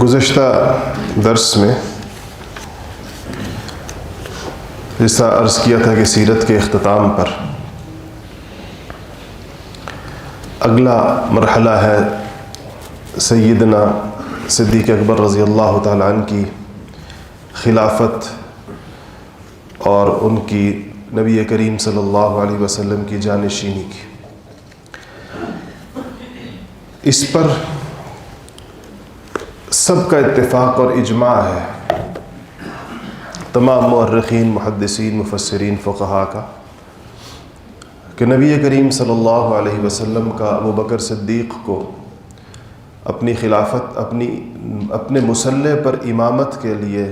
گزشتہ درس میں جس طرح عرض کیا تھا کہ سیرت کے اختتام پر اگلا مرحلہ ہے سیدنا صدیق اکبر رضی اللہ تعالیٰ عنہ کی خلافت اور ان کی نبی کریم صلی اللہ علیہ وسلم کی جانشینی کی. اس پر سب کا اتفاق اور اجماع ہے، تمام مؤرخین، محدثین، مفسرین، فقہاء کا، کہ نبی کریم صلی اللہ علیہ وسلم کا ابو بکر صدیق کو اپنی خلافت، اپنے مسلح پر امامت کے لیے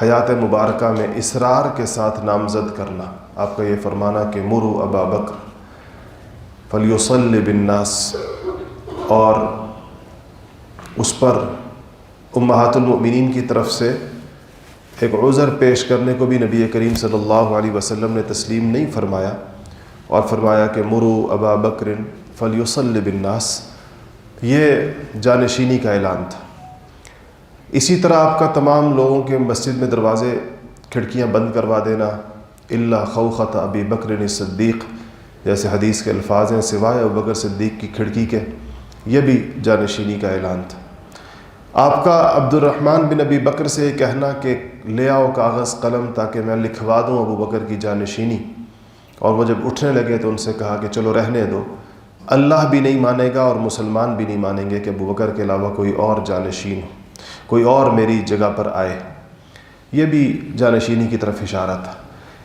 حیات مبارکہ میں اصرار کے ساتھ نامزد کرنا. آپ کا یہ فرمانا کہ مروا ابا بکر فلیصلی بالناس، اور اس پر امہات المؤمنین کی طرف سے ایک عذر پیش کرنے کو بھی نبی کریم صلی اللہ علیہ وسلم نے تسلیم نہیں فرمایا، اور فرمایا کہ مروا ابا بکر فلیصلی بالناس. یہ جانشینی کا اعلان تھا. اسی طرح آپ کا تمام لوگوں کے مسجد میں دروازے کھڑکیاں بند کروا دینا، الا خوخۃ ابی بکر صدیق، جیسے حدیث کے الفاظ ہیں، سوائے ابو بکر صدیق کی کھڑکی کے. یہ بھی جانشینی کا اعلان تھا. آپ کا عبد الرحمن بن ابی بکر سے یہ کہنا کہ لے آؤ کاغذ قلم تاکہ میں لکھوا دوں ابو بکر کی جانشینی، اور وہ جب اٹھنے لگے تو ان سے کہا کہ چلو رہنے دو، اللہ بھی نہیں مانے گا اور مسلمان بھی نہیں مانیں گے کہ ابو بکر کے علاوہ کوئی اور جانشین ہو، کوئی اور میری جگہ پر آئے. یہ بھی جانشینی کی طرف اشارہ تھا.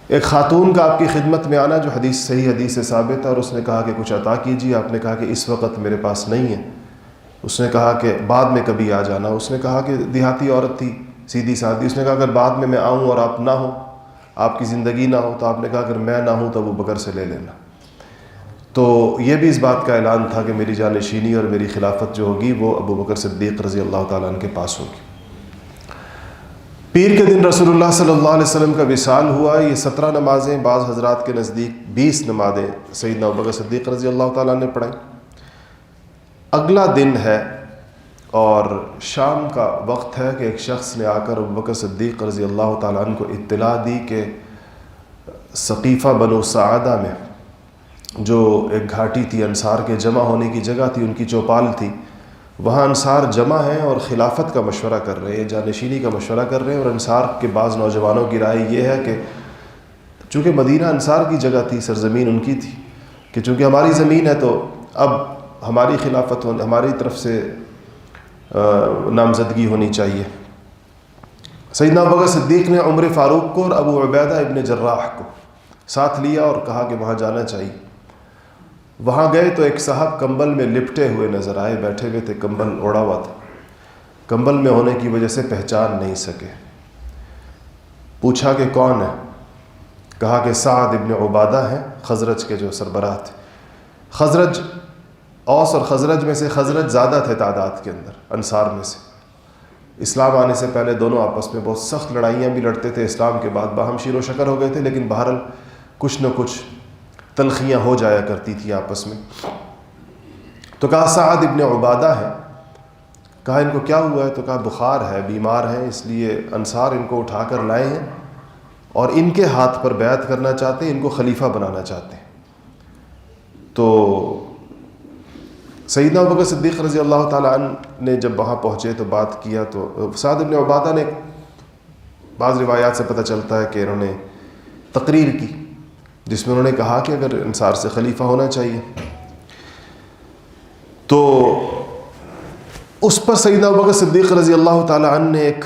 ایک خاتون کا آپ کی خدمت میں آنا، جو صحیح حدیث سے ثابت ہے، اور اس نے کہا کہ کچھ عطا کیجیے. آپ نے کہا کہ اس وقت میرے پاس نہیں ہے. اس نے کہا کہ بعد میں کبھی آ جانا. اس نے کہا کہ دیہاتی عورت تھی، سیدھی سادھی. اس نے کہا اگر بعد میں آؤں اور آپ نہ ہو، آپ کی زندگی نہ ہو، تو آپ نے کہا اگر میں نہ ہوں تو ابو بکر سے لے لینا. تو یہ بھی اس بات کا اعلان تھا کہ میری جانشینی اور میری خلافت جو ہوگی وہ ابو بکر صدیق رضی اللہ تعالیٰ عنہ کے پاس ہوگی. پیر کے دن رسول اللہ صلی اللہ علیہ وسلم کا وصال ہوا. یہ 17 نمازیں، بعض حضرات کے نزدیک 20 نمازیں سیدنا ابو بکر صدیق رضی اللہ تعالیٰ عنہ نے پڑھائیں. اگلا دن ہے اور شام کا وقت ہے کہ ایک شخص نے آ کر ابو بکر صدیق رضی اللہ تعالیٰ عنہ کو اطلاع دی کہ سقیفہ بنو سعادہ میں، جو ایک گھاٹی تھی، انصار کے جمع ہونے کی جگہ تھی، ان کی چوپال تھی، وہاں انصار جمع ہیں اور خلافت کا مشورہ کر رہے ہیں، جانشینی کا مشورہ کر رہے ہیں. اور انصار کے بعض نوجوانوں کی رائے یہ ہے کہ چونکہ مدینہ انصار کی جگہ تھی، سرزمین ان کی تھی، کہ چونکہ ہماری زمین ہے تو اب ہماری خلافت ہماری طرف سے نامزدگی ہونی چاہیے. سیدنا ابو بکر صدیق نے عمر فاروق کو اور ابو عبیدہ ابن جراح کو ساتھ لیا اور کہا کہ وہاں جانا چاہیے. وہاں گئے تو ایک صاحب کمبل میں لپٹے ہوئے نظر آئے، بیٹھے ہوئے تھے، کمبل اوڑا ہوا تھا. کمبل میں ہونے کی وجہ سے پہچان نہیں سکے. پوچھا کہ کون ہے؟ کہا کہ سعد ابن عبادہ ہیں، خزرج کے جو سربراہ تھے. خزرج، اوس اور خزرج میں سے خزرج زیادہ تھے تعداد کے اندر انصار میں سے. اسلام آنے سے پہلے دونوں آپس میں بہت سخت لڑائیاں بھی لڑتے تھے. اسلام کے بعد باہم شیر و شکر ہو گئے تھے، لیکن بہرحال کچھ نہ کچھ تلخیاں ہو جایا کرتی تھی آپس میں. تو کہا سعد ابن عبادہ ہے. کہا ان کو کیا ہوا ہے؟ تو کہا بخار ہے، بیمار ہیں، اس لیے انصار ان کو اٹھا کر لائے ہیں اور ان کے ہاتھ پر بیعت کرنا چاہتے ہیں، ان کو خلیفہ بنانا چاہتے ہیں. تو سیدنا ابو بکر صدیق رضی اللہ تعالیٰ عنہ نے جب وہاں پہنچے تو بات کیا، تو سعد ابن عبادہ نے، بعض روایات سے پتہ چلتا ہے کہ انہوں نے تقریر کی جس میں انہوں نے کہا کہ اگر انصار سے خلیفہ ہونا چاہیے. تو اس پر سیدنا ابو بکر صدیق رضی اللہ تعالیٰ عنہ نے ایک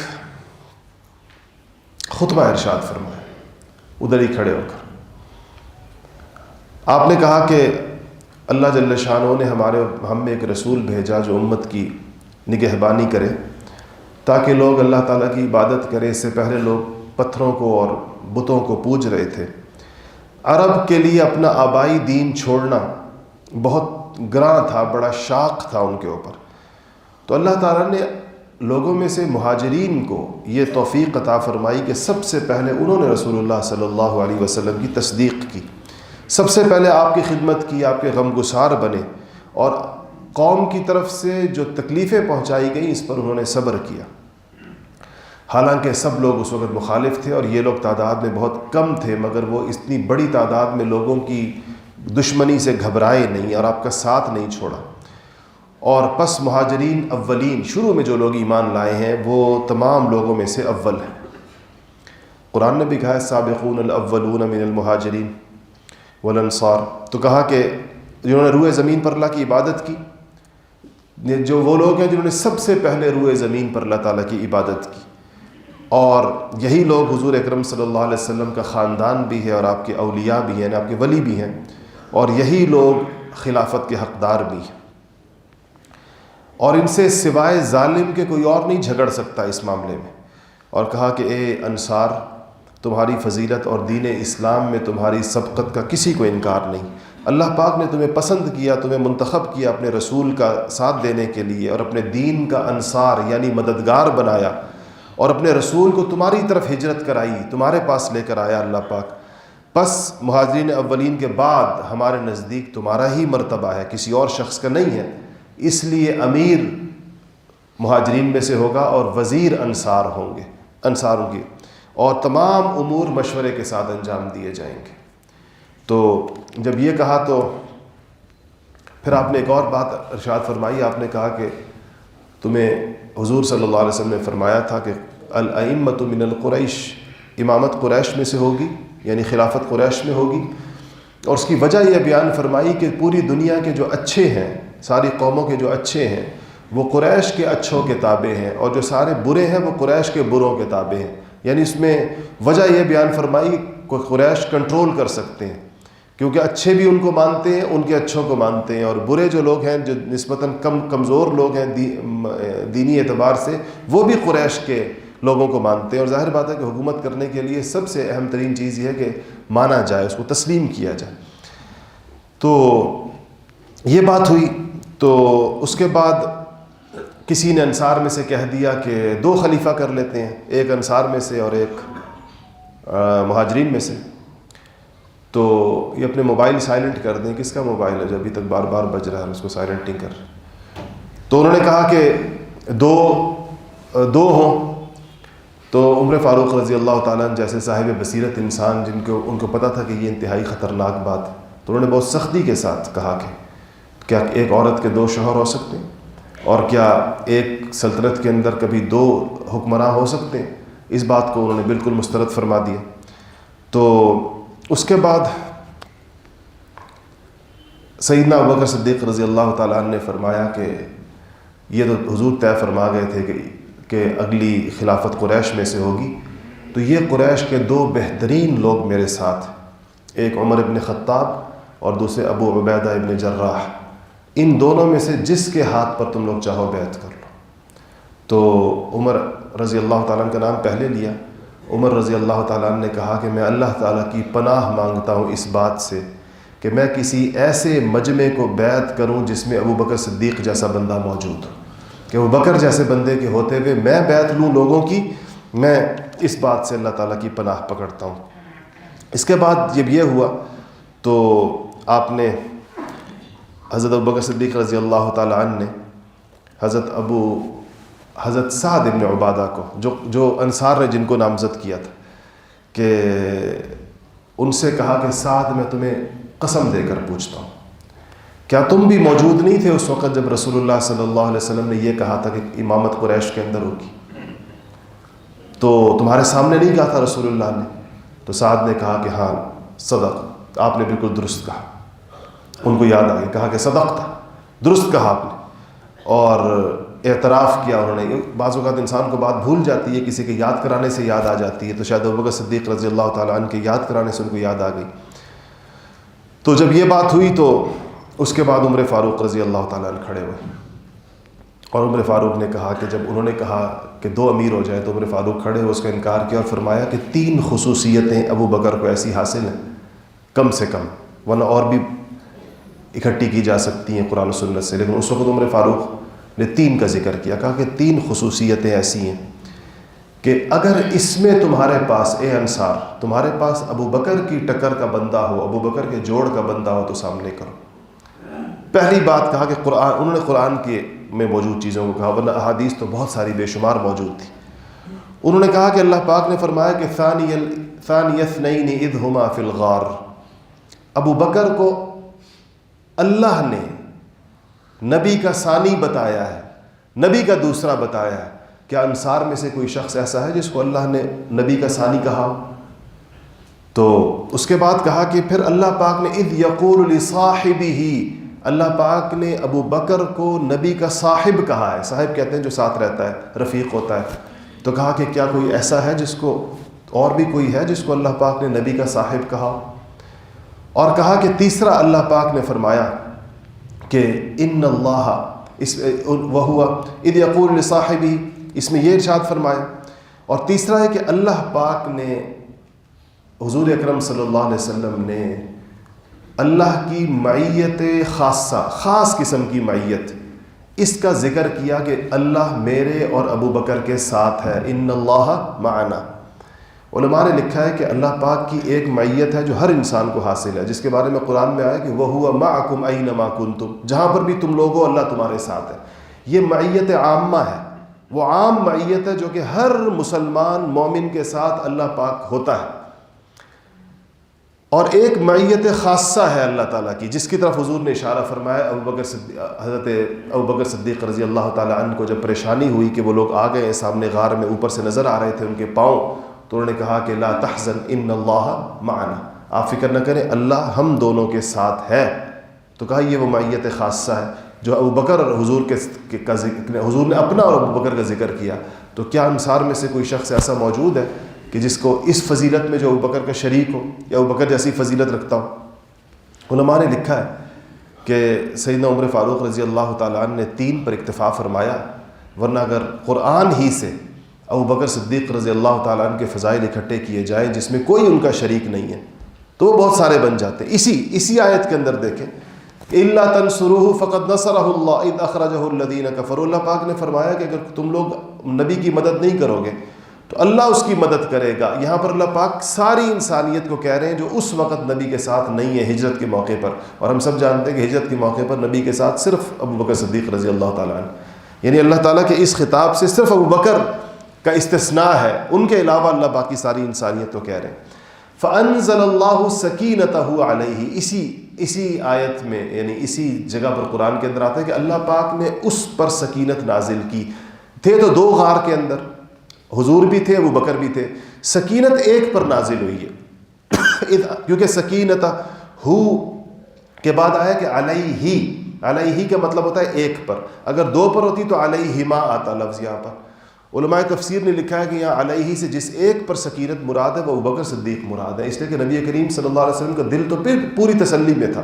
خطبہ ارشاد فرمایا ادھر ہی کھڑے ہو کر. آپ نے کہا کہ اللہ جل شانہ نے ہم میں ایک رسول بھیجا جو امت کی نگہبانی کرے تاکہ لوگ اللہ تعالیٰ کی عبادت کریں. اس سے پہلے لوگ پتھروں کو اور بتوں کو پوج رہے تھے. عرب کے لیے اپنا آبائی دین چھوڑنا بہت گراں تھا، بڑا شاق تھا ان کے اوپر. تو اللہ تعالیٰ نے لوگوں میں سے مہاجرین کو یہ توفیق عطا فرمائی کہ سب سے پہلے انہوں نے رسول اللہ صلی اللہ علیہ وسلم کی تصدیق کی، سب سے پہلے آپ کی خدمت کی، آپ کے غم گسار بنے، اور قوم کی طرف سے جو تکلیفیں پہنچائی گئیں اس پر انہوں نے صبر کیا، حالانکہ سب لوگ اس وقت مخالف تھے اور یہ لوگ تعداد میں بہت کم تھے، مگر وہ اتنی بڑی تعداد میں لوگوں کی دشمنی سے گھبرائے نہیں اور آپ کا ساتھ نہیں چھوڑا۔ اور پس مہاجرین اولین، شروع میں جو لوگ ایمان لائے ہیں وہ تمام لوگوں میں سے اول ہیں۔ قرآن نے بھی کہا ہے سابقون الاولون من المہاجرین والانصار، تو کہا کہ جنہوں نے روئے زمین پر اللہ کی عبادت کی، جو وہ لوگ ہیں جنہوں نے سب سے پہلے روئے زمین پر اللہ تعالیٰ کی عبادت کی، اور یہی لوگ حضور اکرم صلی اللہ علیہ وسلم کا خاندان بھی ہے اور آپ کے اولیاء بھی ہیں، آپ کے ولی بھی ہیں، اور یہی لوگ خلافت کے حقدار بھی ہیں، اور ان سے سوائے ظالم کے کوئی اور نہیں جھگڑ سکتا اس معاملے میں۔ اور کہا کہ اے انصار، تمہاری فضیلت اور دین اسلام میں تمہاری سبقت کا کسی کو انکار نہیں، اللہ پاک نے تمہیں پسند کیا، تمہیں منتخب کیا اپنے رسول کا ساتھ دینے کے لیے، اور اپنے دین کا انصار یعنی مددگار بنایا، اور اپنے رسول کو تمہاری طرف ہجرت کرائی، تمہارے پاس لے کر آیا اللہ پاک۔ پس مہاجرین اولین کے بعد ہمارے نزدیک تمہارا ہی مرتبہ ہے، کسی اور شخص کا نہیں ہے، اس لیے امیر مہاجرین میں سے ہوگا اور وزیر انصار ہوں گے، انصاروں کی، اور تمام امور مشورے کے ساتھ انجام دیے جائیں گے۔ تو جب یہ کہا تو پھر آپ نے ایک اور بات ارشاد فرمائی، آپ نے کہا کہ تمہیں حضور صلی اللہ علیہ وسلم نے فرمایا تھا کہ الائمۃ من القریش، امامت قریش میں سے ہوگی، یعنی خلافت قریش میں ہوگی، اور اس کی وجہ یہ بیان فرمائی کہ پوری دنیا کے جو اچھے ہیں، ساری قوموں کے جو اچھے ہیں وہ قریش کے اچھوں کے تابع ہیں، اور جو سارے برے ہیں وہ قریش کے بروں کے تابع ہیں۔ یعنی اس میں وجہ یہ بیان فرمائی کہ قریش کنٹرول کر سکتے ہیں، کیونکہ اچھے بھی ان کو مانتے ہیں، ان کے اچھوں کو مانتے ہیں، اور برے جو لوگ ہیں، جو نسبتاً کمزور لوگ ہیں دینی اعتبار سے، وہ بھی قریش کے لوگوں کو مانتے ہیں۔ اور ظاہر بات ہے کہ حکومت کرنے کے لیے سب سے اہم ترین چیز یہ ہے کہ مانا جائے، اس کو تسلیم کیا جائے۔ تو یہ بات ہوئی، تو اس کے بعد کسی نے انصار میں سے کہہ دیا کہ 2 خلیفہ کر لیتے ہیں، ایک انصار میں سے اور ایک مہاجرین میں سے۔ تو یہ اپنے موبائل سائلنٹ کر دیں، کس کا موبائل ہے جو ابھی تک بار بار بج رہا ہے، اس کو سائلنٹ نہیں کر رہے۔ تو انہوں نے کہا کہ دو ہوں، تو عمر فاروق رضی اللہ تعالیٰ عنہ جیسے صاحب بصیرت انسان، ان کو پتہ تھا کہ یہ انتہائی خطرناک بات ہے، تو انہوں نے بہت سختی کے ساتھ کہا کہ کیا ایک عورت کے 2 شوہر ہو سکتے ہیں، اور کیا ایک سلطنت کے اندر کبھی 2 حکمراں ہو سکتے ہیں؟ اس بات کو انہوں نے بالکل مسترد فرما دیا۔ تو اس کے بعد سیدنا ابوبکر صدیق رضی اللہ تعالیٰ عنہ نے فرمایا کہ یہ تو حضور طے فرما گئے تھے کہ اگلی خلافت قریش میں سے ہوگی، تو یہ قریش کے 2 بہترین لوگ میرے ساتھ، ایک عمر ابن خطاب اور دوسرے ابو عبیدہ ابن جراح، ان دونوں میں سے جس کے ہاتھ پر تم لوگ چاہو بیعت کر لو۔ تو عمر رضی اللہ تعالیٰ عنہ کا نام پہلے لیا۔ عمر رضی اللہ تعالیٰ عنہ نے کہا کہ میں اللہ تعالیٰ کی پناہ مانگتا ہوں اس بات سے کہ میں کسی ایسے مجمع کو بیعت کروں جس میں ابو بکر صدیق جیسا بندہ موجود ہو، کہ ابو بکر جیسے بندے کے ہوتے ہوئے میں بیعت لوں لوگوں کی، میں اس بات سے اللہ تعالیٰ کی پناہ پکڑتا ہوں۔ اس کے بعد جب یہ ہوا تو آپ نے حضرت ابو بکر صدیق رضی اللہ تعالیٰ عنہ نے حضرت سعد ابن عبادہ کو، جو انصار نے جن کو نامزد کیا تھا، کہ ان سے کہا کہ سعد میں تمہیں قسم دے کر پوچھتا ہوں، کیا تم بھی موجود نہیں تھے اس وقت جب رسول اللہ صلی اللہ علیہ وسلم نے یہ کہا تھا کہ امامت قریش کے اندر ہوگی؟ تو تمہارے سامنے نہیں کہا تھا رسول اللہ نے؟ تو سعد نے کہا کہ ہاں صدق، آپ نے بالکل درست کہا۔ ان کو یاد آ گیا، کہا کہ صدق تھا، درست کہا آپ نے، اور اعتراف کیا انہوں نے۔ بعض اوقات انسان کو بات بھول جاتی ہے، کسی کے یاد کرانے سے یاد آ جاتی ہے، تو شاید ابوبکر صدیق رضی اللہ تعالیٰ عنہ کے یاد کرانے سے ان کو یاد آ گئی۔ تو جب یہ بات ہوئی تو اس کے بعد عمر فاروق رضی اللہ تعالیٰ عنہ کھڑے ہوئے، اور عمر فاروق نے کہا کہ جب انہوں نے کہا کہ 2 امیر ہو جائیں، تو عمر فاروق کھڑے ہوئے اس کا انکار کیا اور فرمایا کہ 3 خصوصیتیں ابو بکر کو ایسی حاصل ہیں کم سے کم، ورنہ اور بھی اکٹھی کی جا سکتی ہیں قرآن و سنت سے، لیکن اس وقت عمر فاروق نے 3 کا ذکر کیا، کہا کہ 3 خصوصیتیں ایسی ہیں کہ اگر اس میں تمہارے پاس، اے انصار، تمہارے پاس ابو بکر کی ٹکر کا بندہ ہو، ابو بکر کے جوڑ کا بندہ ہو تو سامنے کرو۔ پہلی بات کہا کہ قرآن، انہوں نے قرآن کے میں موجود چیزوں کو کہا، ورنہ احادیث تو بہت ساری بے شمار موجود تھی۔ انہوں نے کہا کہ اللہ پاک نے فرمایا کہ ثانی اثنین اذ ہما فی الغار، ابو بکر کو اللہ نے نبی کا ثانی بتایا ہے، نبی کا دوسرا بتایا ہے۔ کیا انصار میں سے کوئی شخص ایسا ہے جس کو اللہ نے نبی کا ثانی کہا؟ تو اس کے بعد کہا کہ پھر اللہ پاک نے اذ یقول لصاحبہ، اللہ پاک نے ابو بکر کو نبی کا صاحب کہا ہے۔ صاحب کہتے ہیں جو ساتھ رہتا ہے، رفیق ہوتا ہے۔ تو کہا کہ کیا کوئی ایسا ہے جس کو، اور بھی کوئی ہے جس کو اللہ پاک نے نبی کا صاحب کہا؟ اور کہا کہ تیسرا اللہ پاک نے فرمایا کہ ان اللہ وہو اذ یقول لصاحبہ، اس میں یہ ارشاد فرمایا۔ اور تیسرا ہے کہ اللہ پاک نے، حضور اکرم صلی اللہ علیہ وسلم نے اللہ کی معیت خاصہ، خاص قسم کی معیت، اس کا ذکر کیا کہ اللہ میرے اور ابو بکر کے ساتھ ہے، ان اللہ معنا۔ علماء نے لکھا ہے کہ اللہ پاک کی ایک معیت ہے جو ہر انسان کو حاصل ہے، جس کے بارے میں قرآن میں آیا کہ وَهُوَ مَعَكُمْ أَيْنَمَا كُنْتُمْ، جہاں پر بھی تم لوگ ہو اللہ تمہارے ساتھ ہے۔ یہ معیت عامہ ہے، وہ عام معیت ہے جو کہ ہر مسلمان مومن کے ساتھ اللہ پاک ہوتا ہے۔ اور ایک معیت خاصہ ہے اللہ تعالیٰ کی، جس کی طرف حضور نے اشارہ فرمایا۔ حضرت ابو بکر صدیق رضی اللہ تعالیٰ عنہ کو جب پریشانی ہوئی کہ وہ لوگ آ گئے سامنے غار میں، اوپر سے نظر آ رہے تھے ان کے پاؤں، تو انہوں نے کہا کہ لا تحزن ان اللہ معنا، آپ فکر نہ کریں اللہ ہم دونوں کے ساتھ ہے۔ تو کہا یہ وہ معیت خاصہ ہے جو ابو بکر اور حضور کا ذکر، حضور نے اپنا اور ابو بکر کا ذکر کیا۔ تو کیا انصار میں سے کوئی شخص ایسا موجود ہے کہ جس کو اس فضیلت میں جو ابو بکر کا شریک ہو یا ابو بکر جیسی فضیلت رکھتا ہو؟ علماء نے لکھا ہے کہ سیدنا عمر فاروق رضی اللہ تعالیٰ عنہ نے 3 پر اکتفا فرمایا، ورنہ اگر قرآن ہی سے ابو بکر صدیق رضی اللہ تعالیٰ عنہ کے فضائل اکٹھے کیے جائیں جس میں کوئی ان کا شریک نہیں ہے تو وہ بہت سارے بن جاتے ہیں۔ اسی آیت کے اندر دیکھیں اِلَّا تَنْصُرُوهُ فَقَدْ نَصَرَهُ اللَّهُ إِذْ أَخْرَجَهُ الَّذِينَ كَفَرُوا، اللہ پاک نے فرمایا کہ اگر تم لوگ نبی کی مدد نہیں کرو گے تو اللہ اس کی مدد کرے گا۔ یہاں پر اللہ پاک ساری انسانیت کو کہہ رہے ہیں جو اس وقت نبی کے ساتھ نہیں ہے ہجرت کے موقع پر، اور ہم سب جانتے ہیں کہ ہجرت کے موقع پر نبی کے ساتھ صرف ابو بکر صدیق رضی اللہ تعالیٰ عنہ، یعنی اللہ تعالیٰ کے اس خطاب سے صرف ابو بکر کا استثناء ہے، ان کے علاوہ اللہ باقی ساری انسانیت کو کہہ رہے ہیں۔ فَأَنزَلَ اللَّهُ سَكِينَتَهُ عَلَيْهِ، اسی آیت میں یعنی اسی جگہ پر قرآن کے اندر آتا ہے کہ اللہ پاک نے اس پر سکینت نازل کی۔ تھے تو 2 غار کے اندر، حضور بھی تھے ابو بکر بھی تھے، سکینت ایک پر نازل ہوئی ہے کیونکہ سکینت ہو کے بعد آیا کہ علیہ کا مطلب ہوتا ہے ایک پر، اگر 2 پر ہوتی تو علیہما آتا لفظ۔ یہاں پر علماء تفسیر نے لکھا ہے کہ یہاں علیہ سے جس ایک پر سکینت مراد ہے وہ ابو بکر صدیق مراد ہے، اس لیے کہ نبی کریم صلی اللہ علیہ وسلم کا دل تو پھر پوری تسلی میں تھا،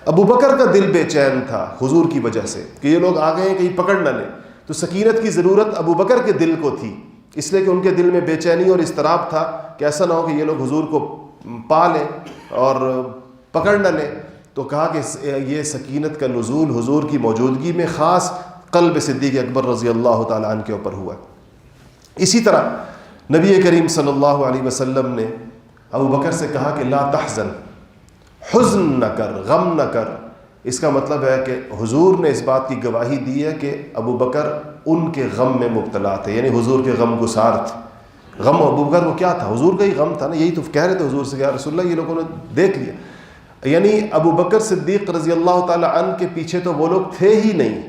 ابو بکر کا دل بے چین تھا حضور کی وجہ سے کہ یہ لوگ آ گئے ہیں کہیں پکڑ نہ لیں، تو سکینت کی ضرورت ابو بکر کے دل کو تھی، اس لیے کہ ان کے دل میں بے چینی اور اضطراب تھا کہ ایسا نہ ہو کہ یہ لوگ حضور کو پا لیں اور پکڑ نہ لیں۔ تو کہا کہ یہ سکینت کا نزول حضور کی موجودگی میں خاص قلب صدیق اکبر رضی اللہ تعالیٰ عنہ کے اوپر ہوا۔ اسی طرح نبی کریم صلی اللہ علیہ وسلم نے ابو بکر سے کہا کہ لا تحزن، حزن نہ کر، غم نہ کر۔ اس کا مطلب ہے کہ حضور نے اس بات کی گواہی دی ہے کہ ابو بکر ان کے غم میں مبتلا تھے، یعنی حضور کے غم گسار تھے۔ غم ابو بکر وہ کیا تھا؟ حضور کا ہی غم تھا نا، یہی تو کہہ رہے تھے حضور سے کہ یا رسول اللہ یہ لوگوں نے دیکھ لیا، یعنی ابو بکر صدیق رضی اللہ تعالی عنہ کے پیچھے تو وہ لوگ تھے ہی نہیں،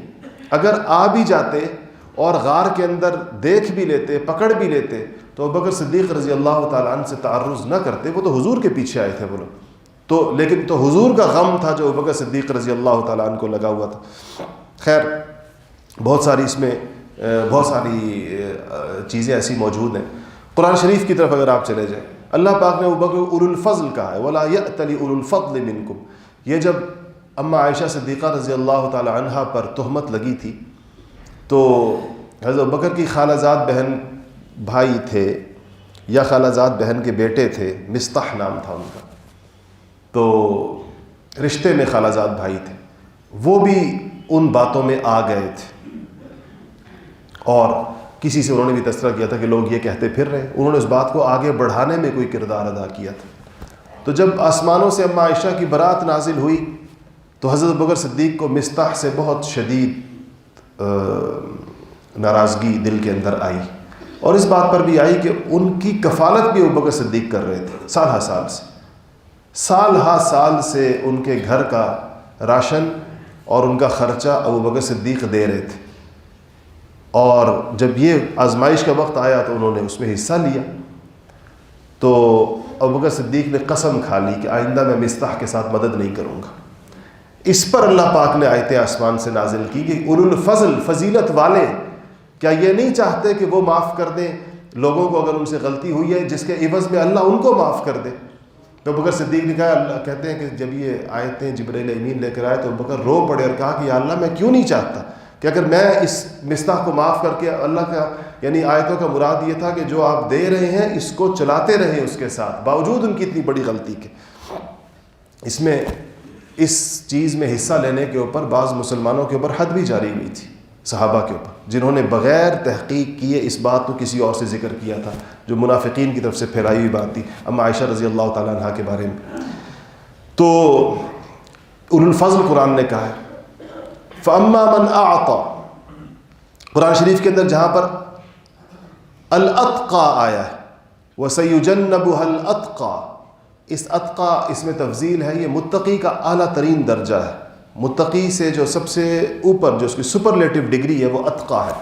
اگر آ بھی جاتے اور غار کے اندر دیکھ بھی لیتے، پکڑ بھی لیتے تو ابو بکر صدیق رضی اللہ تعالیٰ عنہ سے تعرض نہ کرتے، وہ تو حضور کے پیچھے آئے تھے وہ لوگ تو، لیکن تو حضور کا غم تھا جو ابو بکر صدیق رضی اللہ تعالیٰ عنہ کو لگا ہوا تھا۔ خیر بہت ساری اس میں بہت ساری چیزیں ایسی موجود ہیں۔ قرآن شریف کی طرف اگر آپ چلے جائیں، اللہ پاک نے ابو بکر اولو الفضل کہا ہے، وَلَا يَأْتَلِ اولو الفضل مِنْكُمْ۔ یہ جب اما عائشہ صدیقہ رضی اللہ تعالیٰ عنہ پر تہمت لگی تھی تو حضرت ابو بکر کی خالہ زاد بہن بھائی تھے یا خالہ زاد بہن کے بیٹے تھے، مستح نام تھا ان کا، تو رشتے میں خالہ زاد بھائی تھے، وہ بھی ان باتوں میں آ گئے تھے اور کسی سے انہوں نے بھی تذکرہ کیا تھا کہ لوگ یہ کہتے پھر رہے، انہوں نے اس بات کو آگے بڑھانے میں کوئی کردار ادا کیا تھا۔ تو جب آسمانوں سے اما عائشہ کی برات نازل ہوئی تو حضرت بکر صدیق کو مصطح سے بہت شدید ناراضگی دل کے اندر آئی، اور اس بات پر بھی آئی کہ ان کی کفالت بھی ابو بکر صدیق کر رہے تھے سال ہا سال سے ان کے گھر کا راشن اور ان کا خرچہ ابو بکر صدیق دے رہے تھے، اور جب یہ آزمائش کا وقت آیا تو انہوں نے اس میں حصہ لیا۔ تو ابو بکر صدیق نے قسم کھا لی کہ آئندہ میں مصطح کے ساتھ مدد نہیں کروں گا۔ اس پر اللہ پاک نے آیتیں آسمان سے نازل کی کہ اولو الفضل، فضیلت والے، کیا یہ نہیں چاہتے کہ وہ معاف کر دیں لوگوں کو اگر ان سے غلطی ہوئی ہے، جس کے عوض میں اللہ ان کو معاف کر دے؟ تو ابو بکر صدیق نے کہا، اللہ کہتے ہیں کہ جب یہ آیتیں جبرائیل امین لے کر آئے تو ابو بکر رو پڑے اور کہا کہ یا اللہ میں کیوں نہیں چاہتا کہ اگر میں اس مصطح کو معاف کر کے، اللہ کا یعنی آیتوں کا مراد یہ تھا کہ جو آپ دے رہے ہیں اس کو چلاتے رہیں اس کے ساتھ، باوجود ان کی اتنی بڑی غلطی کے۔ اس چیز میں حصہ لینے کے اوپر بعض مسلمانوں کے اوپر حد بھی جاری ہوئی تھی، صحابہ کے اوپر، جنہوں نے بغیر تحقیق کیے اس بات کو کسی اور سے ذکر کیا تھا، جو منافقین کی طرف سے پھیلائی ہوئی بات تھی، اما عائشہ رضی اللہ تعالیٰ عنہ کے بارے میں۔ تو اولو الفضل قرآن نے کہا ہے، فَأَمَّا مَنْ أَعْطَى، قرآن شریف کے اندر جہاں پر الاتقى آیا ہے، وَسَيُجَنَّبُهَا الْأَتْقَى، اس اتقا اس میں تفضیل ہے، یہ متقی کا اعلیٰ ترین درجہ ہے، متقی سے جو سب سے اوپر جو اس کی سپرلیٹو ڈگری ہے وہ اتقا ہے۔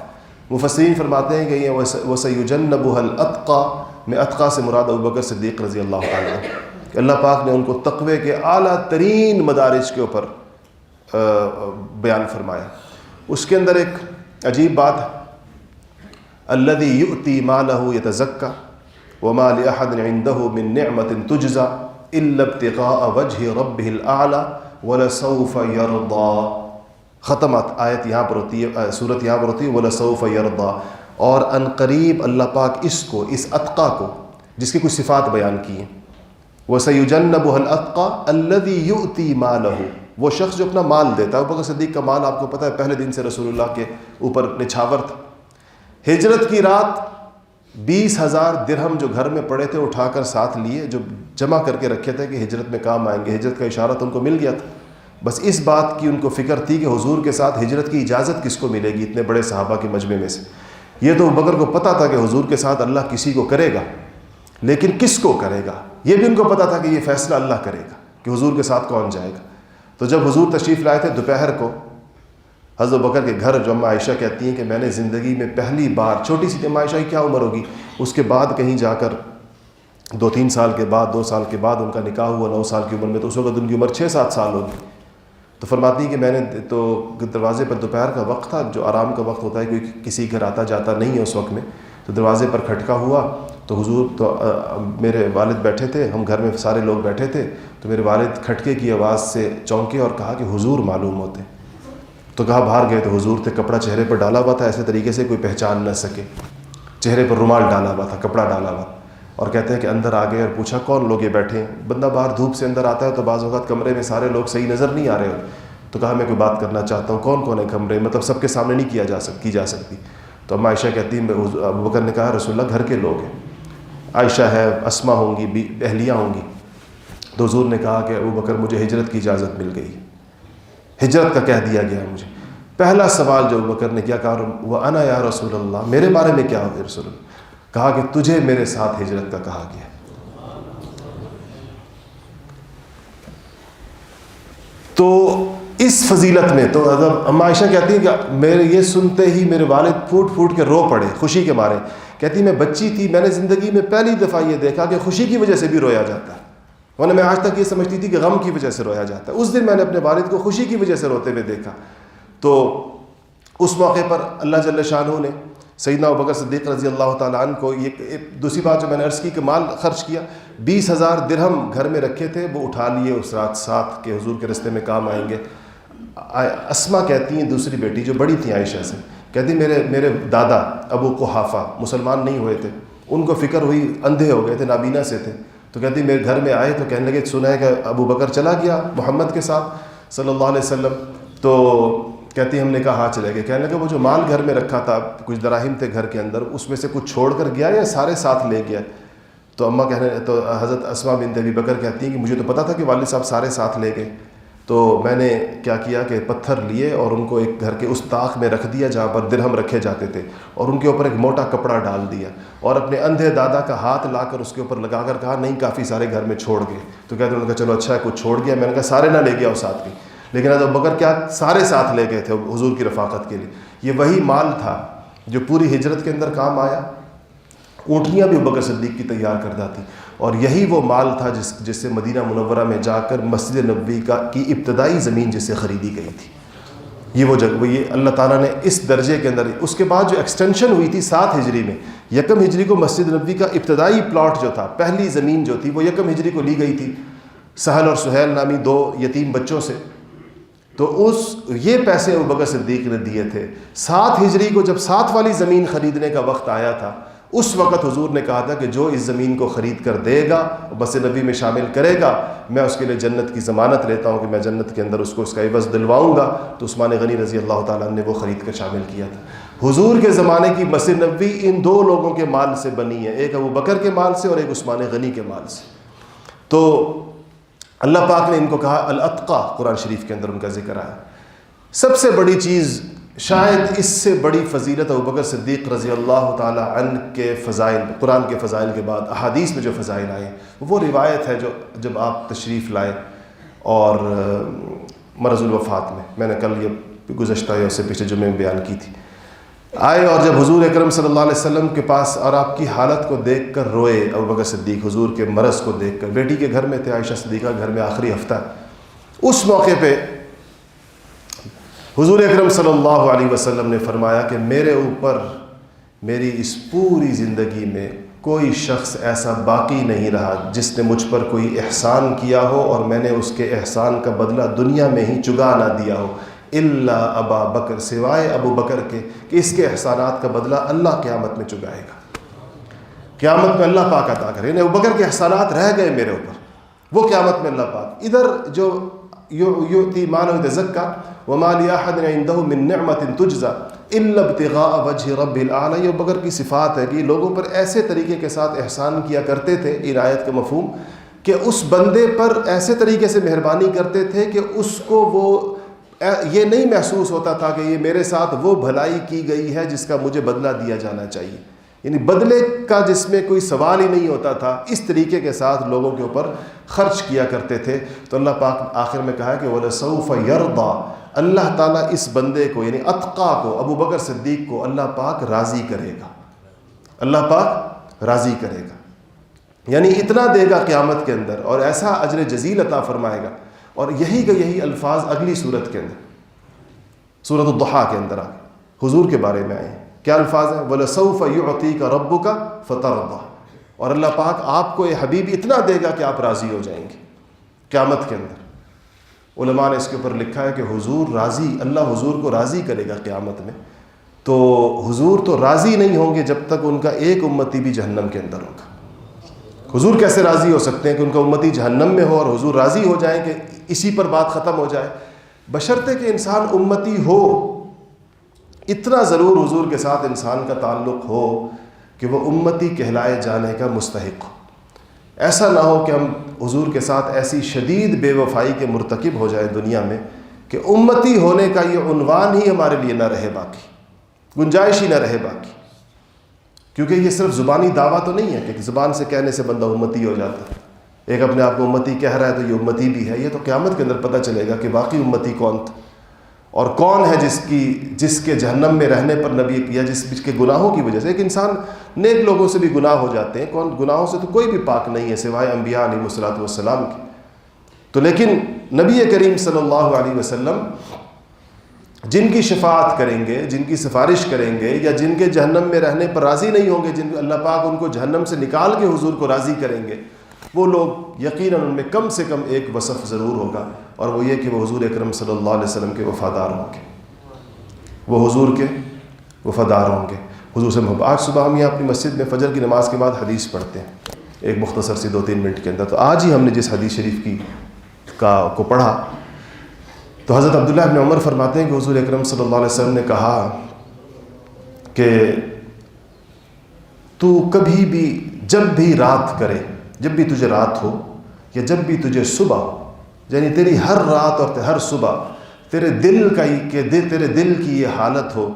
مفسرین فرماتے ہیں کہ یہ وَسَيُجَنَّبُهَا الْأَتْقَى میں اتقا سے مراد ابو بکر صدیق رضی اللہ تعالیٰ عنہ، کہ اللہ پاک نے ان کو تقوی کے اعلیٰ ترین مدارج کے اوپر بیان فرمایا۔ اس کے اندر ایک عجیب بات ہے، الذی یؤتی مالہ یتزکی وما لأحد عنده من نعمة تجزى إلا ابتغاء وجه ربه الأعلى ولسوف يرضى۔ ختمت آیت یہاں پر ہوتی ہے، سورت یہاں پر ہوتی ہے ولسوف يرضى، اور ان قریب اللہ پاک اس کو، اس اتقا کو، جس کی کچھ صفات بیان کی ہیں، وَسَيُجَنَّبُهَا الْأَتْقَى الَّذِي يُؤْتِي مَالَهُ، وہ شخص جو اپنا مال دیتا ہے۔ ابو بکر صدیق کا مال آپ کو پتہ ہے پہلے دن سے رسول اللہ کے اوپر نچھاور تھا۔ ہجرت کی رات 20,000 درہم جو گھر میں پڑے تھے اٹھا کر ساتھ لیے، جو جمع کر کے رکھے تھے کہ ہجرت میں کام آئیں گے، ہجرت کا اشارہ تو ان کو مل گیا تھا، بس اس بات کی ان کو فکر تھی کہ حضور کے ساتھ ہجرت کی اجازت کس کو ملے گی اتنے بڑے صحابہ کے مجمع میں سے۔ یہ تو ابو بکر کو پتہ تھا کہ حضور کے ساتھ اللہ کسی کو کرے گا، لیکن کس کو کرے گا یہ بھی ان کو پتہ تھا کہ یہ فیصلہ اللہ کرے گا کہ حضور کے ساتھ کون جائے گا۔ تو جب حضور تشریف لائے تھے دوپہر کو حضرت بکر کے گھر، جو اما عائشہ کہتی ہیں کہ میں نے زندگی میں پہلی بار، چھوٹی سی اما عائشہ کی کیا عمر ہوگی، اس کے بعد کہیں جا کر 2-3 سال کے بعد، 2 سال کے بعد ان کا نکاح ہوا 9 سال کی عمر میں، تو اس وقت ان کی عمر 6-7 سال ہوگی۔ تو فرماتی ہیں کہ میں نے تو دروازے پر، دوپہر کا وقت تھا جو آرام کا وقت ہوتا ہے، کوئی کسی گھر آتا جاتا نہیں ہے اس وقت میں، تو دروازے پر کھٹکا ہوا تو حضور، تو میرے والد بیٹھے تھے، ہم گھر میں سارے لوگ بیٹھے تھے، تو میرے والد کھٹکے کی آواز سے چونکے اور کہا کہ حضور معلوم ہوتے، تو کہا باہر گئے تو حضور تھے، کپڑا چہرے پر ڈالا ہوا تھا ایسے طریقے سے کوئی پہچان نہ سکے، چہرے پر رومال ڈالا ہوا تھا، کپڑا ڈالا ہوا، اور کہتے ہیں کہ اندر آ گئے اور پوچھا کون لوگ یہ بیٹھے ہیں؟ بندہ باہر دھوپ سے اندر آتا ہے تو بعض اوقات کمرے میں سارے لوگ صحیح نظر نہیں آ رہے ہو، تو کہا میں کوئی بات کرنا چاہتا ہوں، کون کون ہے کمرے، مطلب سب کے سامنے نہیں کی جا سکتی۔ تو اما عائشہ کہتی ہیں، ابو بکر نے کہا رسول اللہ گھر کے لوگ ہیں، عائشہ ہے، اسما ہوں گی، اہلیہ ہوں گی۔ تو حضور نے کہا کہ ابو بکر مجھے ہجرت کی اجازت مل گئی، ہجرت کا کہہ دیا گیا مجھے۔ پہلا سوال جو ابو بکر نے کیا، کہا وَأَنَا يَا رسول اللہ، میرے بارے میں کیا ہوگا رسول اللہ؟ کہا کہ تجھے میرے ساتھ ہجرت کا کہا گیا۔ تو اس فضیلت میں تو اما عائشہ کہتی ہیں کہ میرے یہ سنتے ہی میرے والد پھوٹ پھوٹ کے رو پڑے خوشی کے مارے۔ کہتی میں بچی تھی، میں نے زندگی میں پہلی دفعہ یہ دیکھا کہ خوشی کی وجہ سے بھی رویا جاتا ہے، ورنہ میں آج تک یہ سمجھتی تھی کہ غم کی وجہ سے رویا جاتا ہے۔ اس دن میں نے اپنے والد کو خوشی کی وجہ سے روتے ہوئے دیکھا۔ تو اس موقع پر اللہ جل شانہ نے سیدنا ابوبکر صدیق رضی اللہ تعالیٰ عنہ کو، یہ دوسری بات جو میں نے عرض کی کہ مال خرچ کیا، 20,000 درہم گھر میں رکھے تھے، وہ اٹھا لیے اس رات ساتھ کہ حضور کے راستے میں کام آئیں گے۔ اسما کہتی ہیں دوسری بیٹی جو بڑی تھیں عائشہ سے، کہتی میرے دادا ابو قحافہ مسلمان نہیں ہوئے تھے، ان کو فکر ہوئی، اندھے ہو گئے تھے، نابینا سے تھے، تو کہتی میرے گھر میں آئے تو کہنے لگے سنا ہے کہ ابو بکر چلا گیا محمد کے ساتھ صلی اللہ علیہ وسلم۔ تو کہتی ہم نے کہا ہاں چلے گئے۔ کہنے لگے وہ جو مال گھر میں رکھا تھا، کچھ دراہم تھے گھر کے اندر، اس میں سے کچھ چھوڑ کر گیا یا سارے ساتھ لے گیا؟ تو حضرت اسما بنت ابی بکر کہتی ہیں کہ مجھے تو پتا تھا کہ والد صاحب سارے ساتھ لے گئے۔ تو میں نے کیا کیا کہ پتھر لیے اور ان کو ایک گھر کے اس طاق میں رکھ دیا جہاں پر درہم رکھے جاتے تھے، اور ان کے اوپر ایک موٹا کپڑا ڈال دیا، اور اپنے اندھے دادا کا ہاتھ لا کر اس کے اوپر لگا کر کہا نہیں کافی سارے گھر میں چھوڑ گئے. تو کہتے ہیں ان کا چلو اچھا ہے کچھ چھوڑ گیا. میں نے کہا سارے نہ لے گیا ساتھ بھی، لیکن ابو بکر کیا سارے ساتھ لے گئے تھے حضور کی رفاقت کے لیے. یہ وہی مال تھا جو پوری ہجرت کے اندر کام آیا. اونٹنیاں بھی ابو بکر صدیق کی تیار کردہ تھی، اور یہی وہ مال تھا جس سے مدینہ منورہ میں جا کر مسجد نبوی کی ابتدائی زمین جس سے خریدی گئی تھی. یہ وہ جگہ، یہ اللہ تعالیٰ نے اس درجے کے اندر. اس کے بعد جو ایکسٹینشن ہوئی تھی 7 ہجری میں، 1 ہجری کو مسجد نبوی کا ابتدائی پلاٹ جو تھا، پہلی زمین جو تھی وہ 1 ہجری کو لی گئی تھی سہل اور سہیل نامی 2 یتیم بچوں سے. تو یہ پیسے ابو بکر صدیق نے دیے تھے. 7 ہجری کو جب 7 والی زمین خریدنے کا وقت آیا تھا، اس وقت حضور نے کہا تھا کہ جو اس زمین کو خرید کر دے گا، مسجد نبوی میں شامل کرے گا، میں اس کے لیے جنت کی ضمانت لیتا ہوں کہ میں جنت کے اندر اس کو اس کا عوض دلواؤں گا. تو عثمان غنی رضی اللہ تعالیٰ عنہ نے وہ خرید کر شامل کیا تھا. حضور کے زمانے کی مسجد نبوی ان 2 لوگوں کے مال سے بنی ہے، ایک ابو بکر کے مال سے اور ایک عثمان غنی کے مال سے. تو اللہ پاک نے ان کو کہا الاتقا، قرآن شریف کے اندر ان کا ذکر آیا. سب سے بڑی چیز، شاید اس سے بڑی فضیلت ابو بکر صدیق رضی اللہ تعالی عنہ کے فضائل، قرآن کے فضائل کے بعد احادیث میں جو فضائل آئے، وہ روایت ہے جو جب آپ تشریف لائے اور مرض الوفات میں نے کل یہ گزشتہ یا اس سے پچھلے جمعے میں بیان کی تھی، آئے اور جب حضور اکرم صلی اللہ علیہ وسلم کے پاس اور آپ کی حالت کو دیکھ کر روئے ابو بکر صدیق، حضور کے مرض کو دیکھ کر. بیٹی کے گھر میں تھے، عائشہ صدیقہ گھر میں آخری ہفتہ. اس موقع پہ حضور اکرم صلی اللہ علیہ وسلم نے فرمایا کہ میرے اوپر میری اس پوری زندگی میں کوئی شخص ایسا باقی نہیں رہا جس نے مجھ پر کوئی احسان کیا ہو اور میں نے اس کے احسان کا بدلہ دنیا میں ہی چگا نہ دیا ہو، الا ابا بکر، سوائے ابو بکر کے کہ اس کے احسانات کا بدلہ اللہ قیامت میں چگائے گا. قیامت میں اللہ پاک عطا کرے. یعنی ابو بکر کے احسانات رہ گئے میرے اوپر، وہ قیامت میں اللہ پاک. ادھر جو یؤتی مالہ یتزکا وما لأحد عنده من نعمت تجزا الا ابتغاء وجه رب الاعلی. یہ ابو بکر کی صفات ہے کہ لوگوں پر ایسے طریقے کے ساتھ احسان کیا کرتے تھے، عنایت کا مفہوم، کہ اس بندے پر ایسے طریقے سے مہربانی کرتے تھے کہ اس کو وہ یہ نہیں محسوس ہوتا تھا کہ یہ میرے ساتھ وہ بھلائی کی گئی ہے جس کا مجھے بدلہ دیا جانا چاہیے. یعنی بدلے کا جس میں کوئی سوال ہی نہیں ہوتا تھا. اس طریقے کے ساتھ لوگوں کے اوپر خرچ کیا کرتے تھے. تو اللہ پاک آخر میں کہا کہ وَلَسَوْفَ يَرْضَى، اللہ تعالیٰ اس بندے کو یعنی اتقا کو، ابو بکر صدیق کو اللہ پاک راضی کرے گا. اللہ پاک راضی کرے گا، یعنی اتنا دے گا قیامت کے اندر اور ایسا اجر جزیل عطا فرمائے گا. اور یہی الفاظ اگلی صورت کے اندر، سورۃ الضحیٰ کے اندر حضور کے بارے میں آئے ہیں. کیا الفاظ ہیں؟ وَلَسَوْفَ يُعْطِيكَ رَبُّكَ فَتَرْضَىٰ. اور اللہ پاک آپ کو یہ حبیب اتنا دے گا کہ آپ راضی ہو جائیں گے قیامت کے اندر. علماء نے اس کے اوپر لکھا ہے کہ حضور راضی، اللہ حضور کو راضی کرے گا قیامت میں. تو حضور تو راضی نہیں ہوں گے جب تک ان کا ایک امتی بھی جہنم کے اندر ہوگا. حضور کیسے راضی ہو سکتے ہیں کہ ان کا امتی جہنم میں ہو اور حضور راضی ہو جائیں کہ اسی پر بات ختم ہو جائے؟ بشرطے کہ انسان امتی ہو، اتنا ضرور حضور کے ساتھ انسان کا تعلق ہو کہ وہ امتی کہلائے جانے کا مستحق ہو. ایسا نہ ہو کہ ہم حضور کے ساتھ ایسی شدید بے وفائی کے مرتکب ہو جائیں دنیا میں کہ امتی ہونے کا یہ عنوان ہی ہمارے لیے نہ رہے باقی، گنجائش ہی نہ رہے باقی. کیونکہ یہ صرف زبانی دعویٰ تو نہیں ہے کہ زبان سے کہنے سے بندہ امتی ہو جاتا ہے. ایک اپنے آپ کو امتی کہہ رہا ہے تو یہ امتی بھی ہے. یہ تو قیامت کے اندر پتہ چلے گا کہ باقی امتی کون تھا اور کون ہے جس کے جہنم میں رہنے پر نبی یا جس کے گناہوں کی وجہ سے. ایک انسان نیک لوگوں سے بھی گناہ ہو جاتے ہیں، کون گناہوں سے تو کوئی بھی پاک نہیں ہے سوائے انبیاء علیہ الصلوۃ والسلام کے. تو لیکن نبی کریم صلی اللہ علیہ وسلم جن کی شفاعت کریں گے، جن کی سفارش کریں گے، یا جن کے جہنم میں رہنے پر راضی نہیں ہوں گے، جن اللہ پاک ان کو جہنم سے نکال کے حضور کو راضی کریں گے، وہ لوگ یقیناً ان میں کم سے کم ایک وصف ضرور ہوگا، اور وہ یہ کہ وہ حضور اکرم صلی اللہ علیہ وسلم کے وفادار ہوں گے. وہ حضور کے وفادار ہوں گے، حضور سے محبت. آج صبح ہم یہاں اپنی مسجد میں فجر کی نماز کے بعد حدیث پڑھتے ہیں ایک مختصر سی 2-3 منٹ کے اندر. تو آج ہی ہم نے جس حدیث شریف کو پڑھا تو حضرت عبداللہ بن عمر فرماتے ہیں کہ حضور اکرم صلی اللہ علیہ وسلم نے کہا کہ تو کبھی بھی جب بھی رات کرے، جب بھی تجھے رات ہو یا جب بھی تجھے صبح ہو، یعنی تیری ہر رات اور ہر صبح تیرے دل کی یہ حالت ہو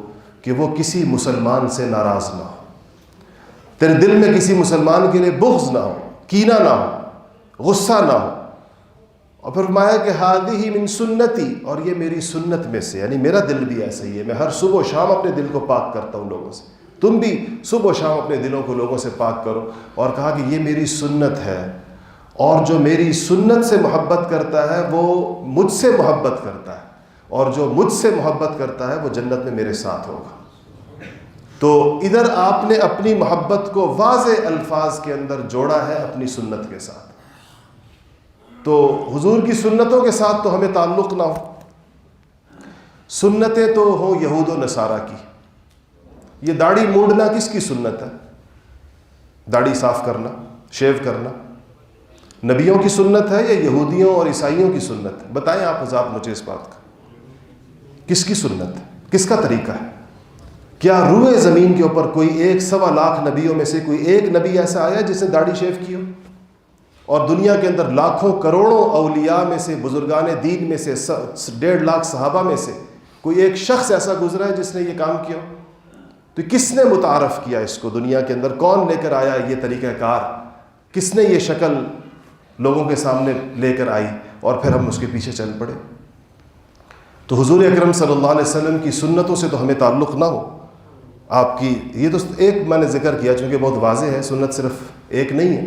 کہ وہ کسی مسلمان سے ناراض نہ ہو، تیرے دل میں کسی مسلمان کے لیے بغض نہ ہو، کینہ نہ ہو، غصہ نہ ہو۔ اور پھر فرمایا کہ ہذہ من سنتی، اور یہ میری سنت میں سے، یعنی میرا دل بھی ایسا ہی ہے، میں ہر صبح و شام اپنے دل کو پاک کرتا ہوں لوگوں سے، تم بھی صبح و شام اپنے دلوں کو لوگوں سے پاک کرو۔ اور کہا کہ یہ میری سنت ہے، اور جو میری سنت سے محبت کرتا ہے وہ مجھ سے محبت کرتا ہے، اور جو مجھ سے محبت کرتا ہے وہ جنت میں میرے ساتھ ہوگا۔ تو ادھر آپ نے اپنی محبت کو واضح الفاظ کے اندر جوڑا ہے اپنی سنت کے ساتھ۔ تو حضور کی سنتوں کے ساتھ تو ہمیں تعلق نہ ہو، سنتیں تو ہوں یہود و نصارہ کی۔ یہ داڑھی مونڈنا کس کی سنت ہے؟ داڑھی صاف کرنا، شیو کرنا نبیوں کی سنت ہے یا یہودیوں اور عیسائیوں کی سنت ہے؟ بتائیں آپ حضرات مجھے اس بات کا، کس کی سنت ہے، کس کا طریقہ ہے؟ کیا روئے زمین کے اوپر کوئی 1.25 نبیوں میں سے کوئی ایک نبی ایسا آیا جس نے داڑھی شیو کی ہو؟ اور دنیا کے اندر لاکھوں کروڑوں اولیاء میں سے، بزرگان دین میں سے، 1.5 لاکھ صحابہ میں سے کوئی ایک شخص ایسا گزرا ہے جس نے یہ کام کیا؟ تو کس نے متعارف کیا اس کو دنیا کے اندر؟ کون لے کر آیا یہ طریقہ کار؟ کس نے یہ شکل لوگوں کے سامنے لے کر آئی اور پھر ہم اس کے پیچھے چل پڑے؟ تو حضور اکرم صلی اللہ علیہ وسلم کی سنتوں سے تو ہمیں تعلق نہ ہو۔ آپ کی یہ تو ایک میں نے ذکر کیا چونکہ بہت واضح ہے، سنت صرف ایک نہیں ہے،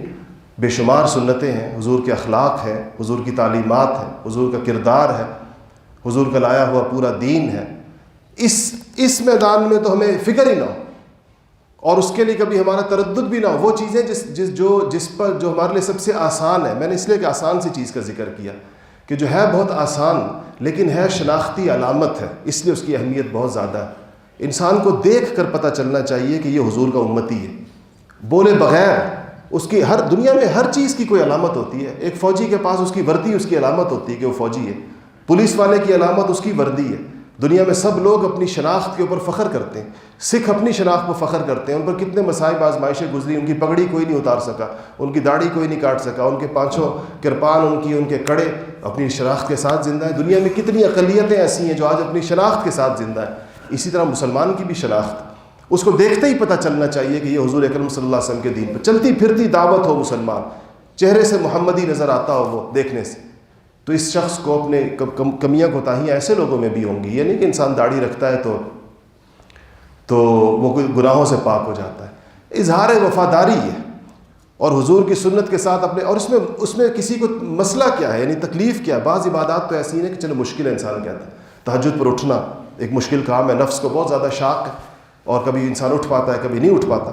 بے شمار سنتیں ہیں، حضور کے اخلاق ہیں، حضور کی تعلیمات ہیں، حضور کا کردار ہے، حضور کا لایا ہوا پورا دین ہے۔ اس میدان میں تو ہمیں فکر ہی نہ ہو، اور اس کے لیے کبھی ہمارا تردد بھی نہ ہو۔ وہ چیزیں جس پر جو ہمارے لیے سب سے آسان ہے، میں نے اس لیے کہ آسان سی چیز کا ذکر کیا کہ جو ہے بہت آسان لیکن ہے شناختی علامت ہے، اس لیے اس کی اہمیت بہت زیادہ ہے۔ انسان کو دیکھ کر پتہ چلنا چاہیے کہ یہ حضور کا امتی ہے، بولے بغیر۔ اس کی ہر دنیا میں ہر چیز کی کوئی علامت ہوتی ہے۔ ایک فوجی کے پاس اس کی وردی اس کی علامت ہوتی ہے کہ وہ فوجی ہے، پولیس والے کی علامت اس کی وردی ہے۔ دنیا میں سب لوگ اپنی شناخت کے اوپر فخر کرتے ہیں، سکھ اپنی شناخت پر فخر کرتے ہیں، ان پر کتنے مصائب آزمائشیں گزری، ان کی پگڑی کوئی نہیں اتار سکا، ان کی داڑھی کوئی نہیں کاٹ سکا، ان کے پانچوں کرپان، ان کے کڑے اپنی شناخت کے ساتھ زندہ ہیں۔ دنیا میں کتنی اقلیتیں ایسی ہیں جو آج اپنی شناخت کے ساتھ زندہ ہیں۔ اسی طرح مسلمان کی بھی شناخت، اس کو دیکھتے ہی پتہ چلنا چاہیے کہ یہ حضور اکرم صلی اللہ علیہ وسلم کے دین پر چلتی پھرتی دعوت ہو، مسلمان چہرے سے محمدی نظر آتا ہو وہ دیکھنے سے، تو اس شخص کو اپنے کمیاں کوتاہیاں ایسے لوگوں میں بھی ہوں گی۔ یہ نہیں کہ انسان داڑھی رکھتا ہے تو وہ کوئی گناہوں سے پاک ہو جاتا ہے۔ اظہار وفاداری ہے، اور حضور کی سنت کے ساتھ اپنے، اور اس میں کسی کو مسئلہ کیا ہے، یعنی تکلیف کیا ہے؟ بعض عبادات تو ایسی ہیں کہ چلو مشکل ہے، انسان کہتا ہے تہجد پر اٹھنا ایک مشکل کام ہے، نفس کو بہت زیادہ شاق ہے، اور کبھی انسان اٹھ پاتا ہے کبھی نہیں اٹھ پاتا۔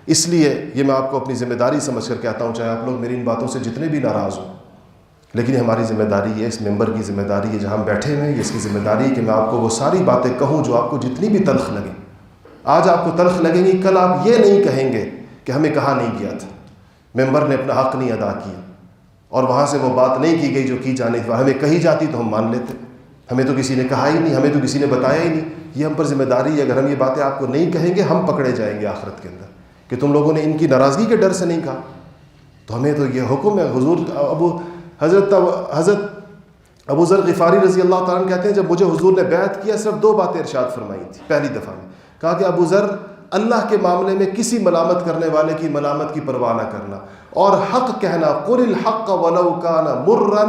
اس لیے یہ میں آپ کو اپنی ذمہ داری سمجھ کر کہتا ہوں، چاہے آپ لوگ میری ان باتوں سے جتنے بھی ناراض ہوں، لیکن ہماری ذمہ داری ہے، اس ممبر کی ذمہ داری ہے جہاں ہم بیٹھے ہوئے ہیں، اس کی ذمہ داری ہے کہ میں آپ کو وہ ساری باتیں کہوں جو آپ کو جتنی بھی تلخ لگیں۔ آج آپ کو تلخ لگیں گی، کل آپ یہ نہیں کہیں گے کہ ہمیں کہا نہیں گیا تھا، ممبر نے اپنا حق نہیں ادا کیا، اور وہاں سے وہ بات نہیں کی گئی جو کی جانی تھی، ہمیں کہی جاتی تو ہم مان لیتے، ہمیں تو کسی نے کہا ہی نہیں، ہمیں تو کسی نے بتایا ہی نہیں۔ یہ ہم پر ذمہ داری ہے، اگر ہم یہ باتیں آپ کو نہیں کہیں گے ہم پکڑے جائیں گے آخرت کے اندر کہ تم لوگوں نے ان کی ناراضگی کے ڈر سے نہیں کہا۔ تو ہمیں تو یہ حکم ہے۔ حضرت ابو ذر غفاری رضی اللہ تعالیٰ عنہ کہتے ہیں جب مجھے حضور نے بیعت کیا صرف 2 باتیں ارشاد فرمائی تھی۔ پہلی دفعہ میں کہا کہ ابو ذر، اللہ کے معاملے میں کسی ملامت کرنے والے کی ملامت کی پرواہ نہ کرنا، اور حق کہنا، قل الحق ولو کان مرا،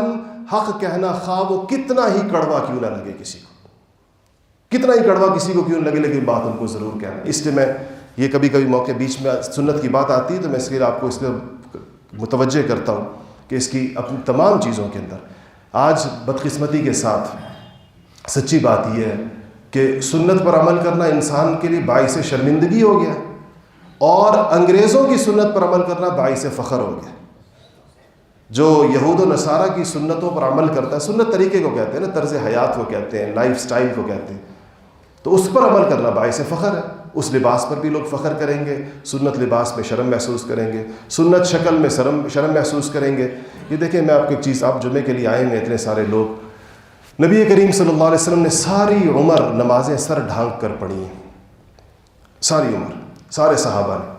حق کہنا خواہ وہ کتنا ہی کڑوا کیوں نہ لگے کسی کو، کتنا ہی کڑوا کسی کو کیوں نہ لگے، لیکن بات ان کو ضرور کہنا۔ اس لیے میں یہ کبھی موقع بیچ میں سنت کی بات آتی ہے تو میں اس لیے آپ کو اس لیے متوجہ کرتا ہوں کہ اس کی اپنی تمام چیزوں کے اندر آج بدقسمتی کے ساتھ سچی بات یہ ہے کہ سنت پر عمل کرنا انسان کے لیے باعث شرمندگی ہو گیا، اور انگریزوں کی سنت پر عمل کرنا باعث فخر ہو گیا۔ جو یہود و نصارہ کی سنتوں پر عمل کرتا ہے، سنت طریقے کو کہتے ہیں نا، طرز حیات کو کہتے ہیں، لائف سٹائل کو کہتے ہیں، تو اس پر عمل کرنا باعث فخر ہے۔ اس لباس پر بھی لوگ فخر کریں گے، سنت لباس میں شرم محسوس کریں گے، سنت شکل میں شرم محسوس کریں گے۔ یہ دیکھیں، میں آپ کو ایک چیز، آپ جمعے کے لیے آئے ہیں اتنے سارے لوگ، نبی کریم صلی اللہ علیہ وسلم نے ساری عمر نمازیں سر ڈھانک کر پڑھی ہیں، ساری عمر، سارے صحابہ نے۔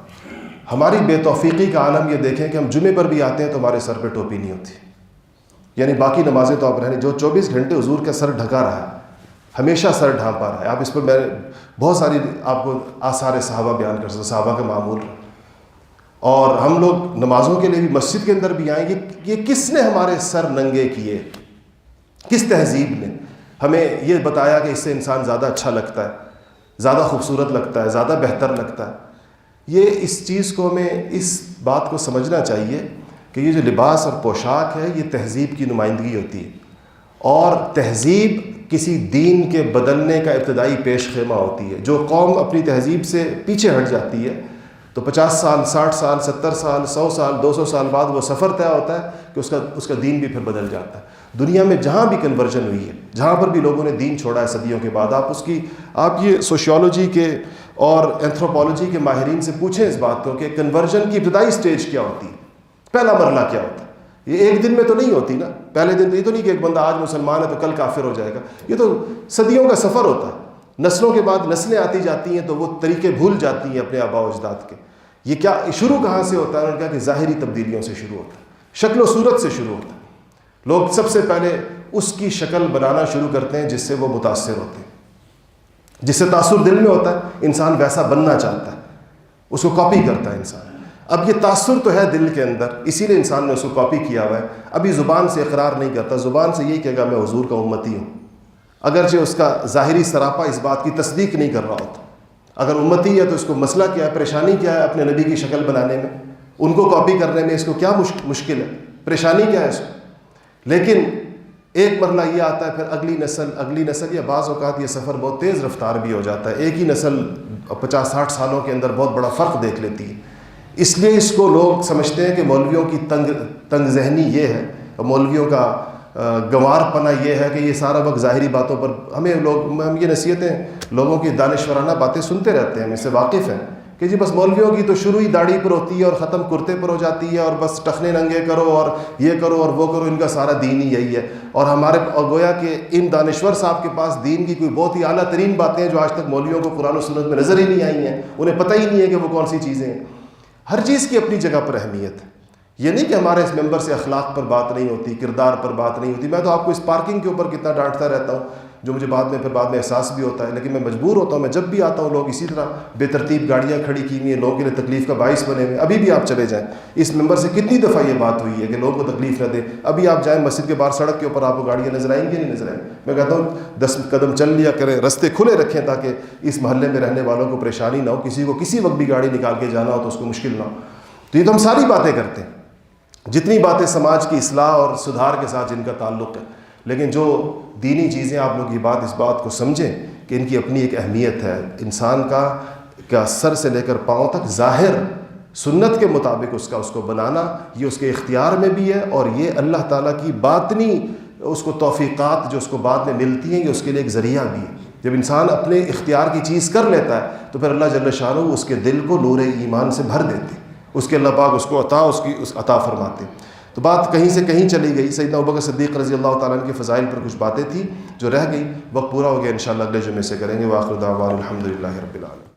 ہماری بے توفیقی کا عالم یہ دیکھیں کہ ہم جمعے پر بھی آتے ہیں تو ہمارے سر پہ ٹوپی نہیں ہوتی، یعنی باقی نمازیں تو آپ رہنے، جو 24 گھنٹے حضور کا سر ڈھکا رہا ہے، ہمیشہ سر ڈھانپا رہا ہے. آپ اس پر میں بہت ساری آپ کو آثار صحابہ بیان کر سکتا، صحابہ کا معمول. اور ہم لوگ نمازوں کے لیے بھی مسجد کے اندر بھی آئیں گے، یہ کس نے ہمارے سر ننگے کیے؟ کس تہذیب نے ہمیں یہ بتایا کہ اس سے انسان زیادہ اچھا لگتا ہے، زیادہ خوبصورت لگتا ہے، زیادہ بہتر لگتا ہے؟ یہ اس چیز کو ہمیں اس بات کو سمجھنا چاہیے کہ یہ جو لباس اور پوشاک ہے یہ تہذیب کی نمائندگی ہوتی ہے، اور تہذیب کسی دین کے بدلنے کا ابتدائی پیش خیمہ ہوتی ہے. جو قوم اپنی تہذیب سے پیچھے ہٹ جاتی ہے تو 50 سال 60 سال 70 سال 100 سال 200 سال بعد وہ سفر طے ہوتا ہے کہ اس کا دین بھی پھر بدل جاتا ہے. دنیا میں جہاں بھی کنورژن ہوئی ہے، جہاں پر بھی لوگوں نے دین چھوڑا ہے صدیوں کے بعد، آپ یہ سوشیولوجی کے اور اینتھروپولوجی کے ماہرین سے پوچھیں اس بات کو کہ کنورژن کی ابتدائی سٹیج کیا ہوتی ہے، پہلا مرحلہ کیا ہوتا ہے. یہ ایک دن میں تو نہیں ہوتی نا. پہلے دن تو یہ تو نہیں کہ ایک بندہ آج مسلمان ہے تو کل کافر ہو جائے گا. یہ تو صدیوں کا سفر ہوتا ہے. نسلوں کے بعد نسلیں آتی جاتی ہیں تو وہ طریقے بھول جاتی ہیں اپنے آباء و اجداد کے. یہ کیا شروع کہاں سے ہوتا ہے؟ انہوں نے کہا کہ ظاہری تبدیلیوں سے شروع ہوتا ہے، شکل و صورت سے شروع ہوتا ہے. لوگ سب سے پہلے اس کی شکل بنانا شروع کرتے ہیں جس سے وہ متاثر ہوتے ہیں، جس سے تاثر دل میں ہوتا ہے. انسان ویسا بننا چاہتا ہے، اس کو کاپی کرتا ہے انسان. اب یہ تاثر تو ہے دل کے اندر، اسی لیے انسان نے اس کو کاپی کیا ہوا ہے. ابھی زبان سے اقرار نہیں کرتا، زبان سے یہی کہے گا میں حضور کا امتی ہوں، اگرچہ اس کا ظاہری سراپا اس بات کی تصدیق نہیں کر رہا ہوتا. اگر امتی ہے تو اس کو مسئلہ کیا ہے، پریشانی کیا ہے اپنے نبی کی شکل بنانے میں، ان کو کاپی کرنے میں اس کو کیا مشکل ہے، پریشانی کیا ہے اس کو؟ لیکن ایک مرحلہ یہ آتا ہے، پھر اگلی نسل یا بعض اوقات یہ سفر بہت تیز رفتار بھی ہو جاتا ہے. ایک ہی نسل 50-60 سالوں کے اندر بہت بڑا فرق دیکھ لیتی ہے. اس لیے اس کو لوگ سمجھتے ہیں کہ مولویوں کی تنگ ذہنی یہ ہے، اور مولویوں کا گنوار پنا یہ ہے کہ یہ سارا وقت ظاہری باتوں پر ہم یہ نصیحتیں لوگوں کی دانشورانہ باتیں سنتے رہتے ہیں، ہم اس سے واقف ہیں کہ جی بس مولویوں کی تو شروع ہی داڑھی پر ہوتی ہے اور ختم کرتے پر ہو جاتی ہے، اور بس ٹخنے ننگے کرو اور یہ کرو اور وہ کرو، ان کا سارا دین ہی یہی ہے. اور گویا کہ ان دانشور صاحب کے پاس دین کی کوئی بہت ہی اعلیٰ ترین باتیں ہیں جو آج تک مولویوں کو قرآن و سنت میں نظر ہی نہیں آئی ہیں، انہیں پتہ ہی نہیں ہے کہ وہ کون سی چیزیں ہیں. ہر چیز کی اپنی جگہ پر اہمیت ہے. یہ نہیں کہ ہمارے اس ممبر سے اخلاق پر بات نہیں ہوتی، کردار پر بات نہیں ہوتی. میں تو آپ کو اس پارکنگ کے اوپر کتنا ڈانٹتا رہتا ہوں، جو مجھے بعد میں احساس بھی ہوتا ہے، لیکن میں مجبور ہوتا ہوں. میں جب بھی آتا ہوں لوگ اسی طرح بے ترتیب گاڑیاں کھڑی کی ہوئی ہیں، لوگوں کے لیے تکلیف کا باعث بنے ہوئے. ابھی بھی آپ چلے جائیں، اس ممبر سے کتنی دفعہ یہ بات ہوئی ہے کہ لوگوں کو تکلیف نہ دیں. ابھی آپ جائیں مسجد کے باہر سڑک کے اوپر، آپ کو گاڑیاں نظر آئیں گی نہیں نظر آئیں؟ میں کہتا ہوں 10 قدم چل لیا کریں، رستے کھلے رکھیں تاکہ اس محلے میں رہنے والوں کو پریشانی نہ ہو. کسی کو کسی وقت بھی گاڑی نکال کے جانا ہو تو اس کو مشکل نہ ہو. تو یہ تو ہم ساری باتیں کرتے ہیں، جتنی باتیں سماج کی اصلاح اور سدھار کے ساتھ جن کا تعلق ہے. لیکن جو دینی چیزیں آپ لوگ اس بات کو سمجھیں کہ ان کی اپنی ایک اہمیت ہے. انسان کا سر سے لے کر پاؤں تک ظاہر سنت کے مطابق اس کو بنانا، یہ اس کے اختیار میں بھی ہے، اور یہ اللہ تعالیٰ کی باطنی اس کو توفیقات جو اس کو بعد میں ملتی ہیں، یہ اس کے لیے ایک ذریعہ بھی ہے. جب انسان اپنے اختیار کی چیز کر لیتا ہے تو پھر اللہ جل شانہ اس کے دل کو نور ایمان سے بھر دیتے، اس کے اللہ پاک اس کو عطا فرماتے. تو بات کہیں سے کہیں چلی گئی. سیدنا ابوبکر صدیق رضی اللہ تعالیٰ عنہ کے فضائل پر کچھ باتیں تھیں جو رہ گئی، وقت پورا ہو گیا، انشاءاللہ اگلے جمعے سے کریں گے. وآخر دعوانا الحمدللہ رب العالمین.